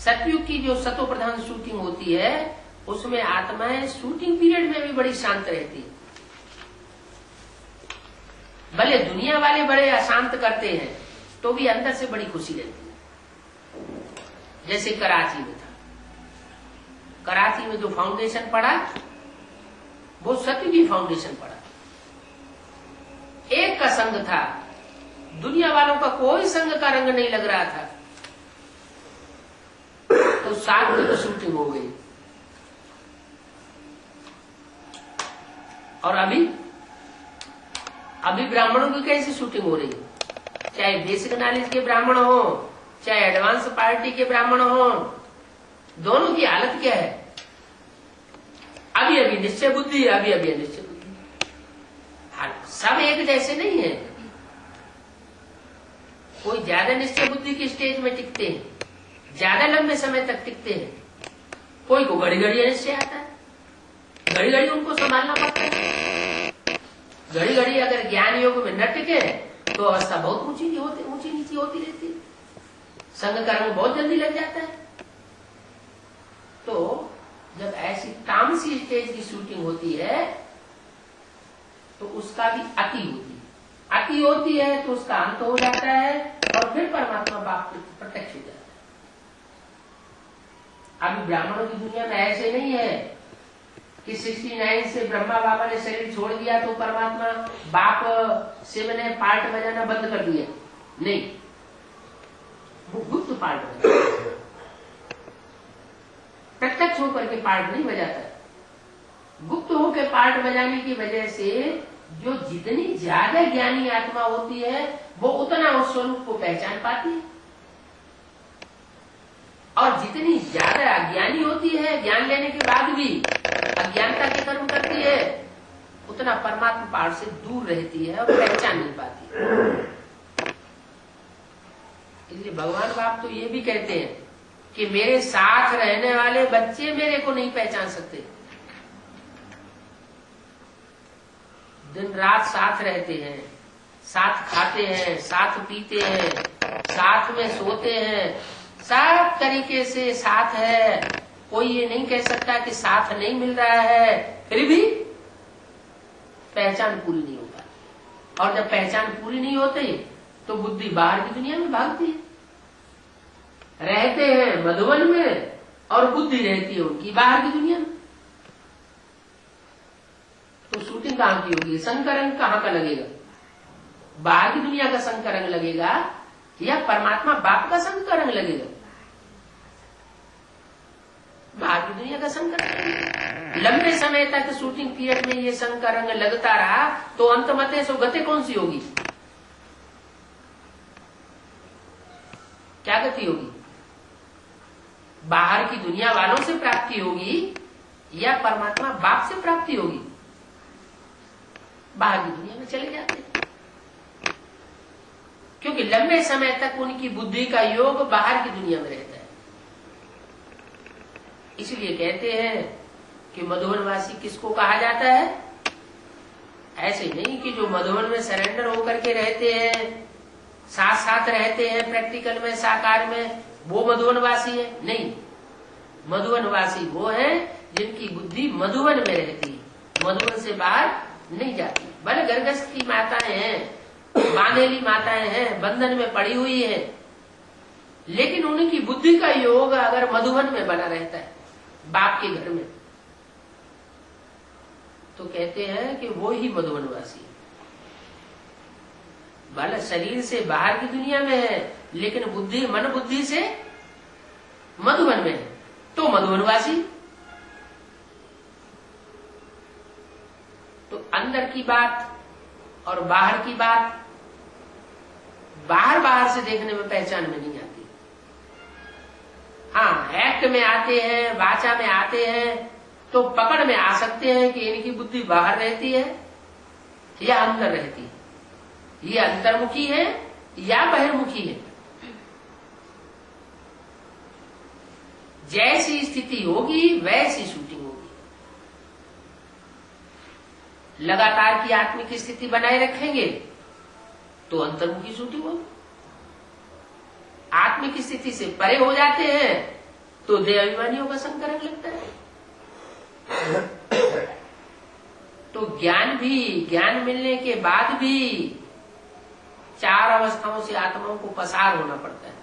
सतयुग की जो सतो प्रधान शूटिंग होती है उसमें आत्माएं शूटिंग पीरियड में भी बड़ी शांत रहती है। भले दुनिया वाले बड़े अशांत करते हैं तो भी अंदर से बड़ी खुशी रहती है। जैसे कराची में था, कराची में जो फाउंडेशन पड़ा वो सतयुगी फाउंडेशन पड़ा। एक का संग था, दुनिया वालों का कोई संग का रंग नहीं लग रहा था, तो साथ में तो शूटिंग हो गई। और अभी ब्राह्मणों की कैसी शूटिंग हो रही है, चाहे बेसिक नॉलेज के ब्राह्मण हो चाहे एडवांस पार्टी के ब्राह्मण हो, दोनों की हालत क्या है? अभी निश्चय बुद्धि, अभी अनिश्चय बुद्धि। सब एक जैसे नहीं है, कोई ज्यादा निश्चय बुद्धि की स्टेज में टिकते हैं, ज्यादा लंबे समय तक टिकते हैं, कोई को घड़ी घड़ी अनिश्चय आता है, घड़ी घड़ी उनको संभालना पड़ता है। घड़ी घड़ी अगर ज्ञान योग में न टिके तो अवस्था बहुत ऊंची नीची होती रहती है, संग का रंग बहुत जल्दी लग जाता है। तो जब ऐसी तामसी स्टेज की शूटिंग होती है तो उसका भी अति होती है तो उसका अंत हो जाता है और फिर परमात्मा बाप प्रत्यक्ष हो जाता है। अभी ब्राह्मणों की दुनिया में ऐसे नहीं है कि 69 से ब्रह्मा बाबा ने शरीर छोड़ दिया तो परमात्मा बाप शिव ने पार्ट बजाना बंद कर दिया, नहीं, वो गुप्त पार्ट बजाता, प्रत्यक्ष होकर के पार्ट नहीं बजाता। गुप्त होकर पार्ट बजाने की वजह से जो जितनी ज्यादा ज्ञानी आत्मा होती है वो उतना उस स्वरूप को पहचान पाती है, और जितनी ज्यादा अज्ञानी होती है ज्ञान लेने के बाद भी अज्ञानता के कर्म करती है उतना परमात्मा पार से दूर रहती है और पहचान नहीं पाती। इसलिए भगवान बाप तो ये भी कहते हैं कि मेरे साथ रहने वाले बच्चे मेरे को नहीं पहचान सकते। दिन रात साथ रहते हैं, साथ खाते हैं, साथ पीते हैं, साथ में सोते हैं, सब तरीके से साथ है। कोई ये नहीं कह सकता कि साथ नहीं मिल रहा है, फिर भी पहचान पूरी नहीं होता। और जब पहचान पूरी नहीं होती तो बुद्धि बाहर की दुनिया में भागती है। रहते हैं मधुवन में और बुद्धि रहती है उनकी बाहर की दुनिया में। तो शूटिंग कहां की होगी? संग का रंग कहां का लगेगा? बाहर की दुनिया का संग का रंग लगेगा या परमात्मा बाप का संग का रंग लगेगा? बाहर की दुनिया का संग का रंग। लंबे समय तक शूटिंग पीरियड में ये संग का रंग लगता रहा तो अंतमते सो गति कौन सी होगी? क्या गति होगी? बाहर की दुनिया वालों से प्राप्ति होगी या परमात्मा बाप से प्राप्ति होगी? बाहर की दुनिया में चले जाते हैं, क्योंकि लंबे समय तक उनकी बुद्धि का योग बाहर की दुनिया में रहता है। इसलिए कहते हैं कि मधुवनवासी किसको कहा जाता है? ऐसे नहीं कि जो मधुवन में सरेंडर होकर के रहते हैं, साथ साथ रहते हैं प्रैक्टिकल में साकार में, वो मधुवनवासी है। नहीं, मधुवनवासी वो है जिनकी बुद्धि मधुवन में रहती है, मधुवन से बाहर नहीं जाती। भले गर्भस्थ की माताएं हैं, बांधेली माताएं हैं, बंधन में पड़ी हुई है, लेकिन उनकी बुद्धि का योग अगर मधुवन में बना रहता है बाप के घर में, तो कहते हैं कि वो ही मधुवनवासी है। भले शरीर से बाहर की दुनिया में है लेकिन बुद्धि मन बुद्धि से मधुवन में है, तो मधुवनवासी। तो अंदर की बात और बाहर की बात बाहर से देखने में पहचान में नहीं आती। हाँ, एक्ट में आते हैं, वाचा में आते हैं तो पकड़ में आ सकते हैं कि इनकी बुद्धि बाहर रहती है या अंदर रहती है, ये अंतर्मुखी है या बहिर्मुखी है। जैसी स्थिति होगी वैसी शूटिंग होगी। लगातार की आत्मिक स्थिति बनाए रखेंगे तो अंतर्मुखी शूटिंग होगी। आत्मिक स्थिति से परे हो जाते हैं तो देह अभिमानियों का संग करने लगता है। तो ज्ञान मिलने के बाद भी 4 अवस्थाओं से आत्माओं को पसार होना पड़ता है।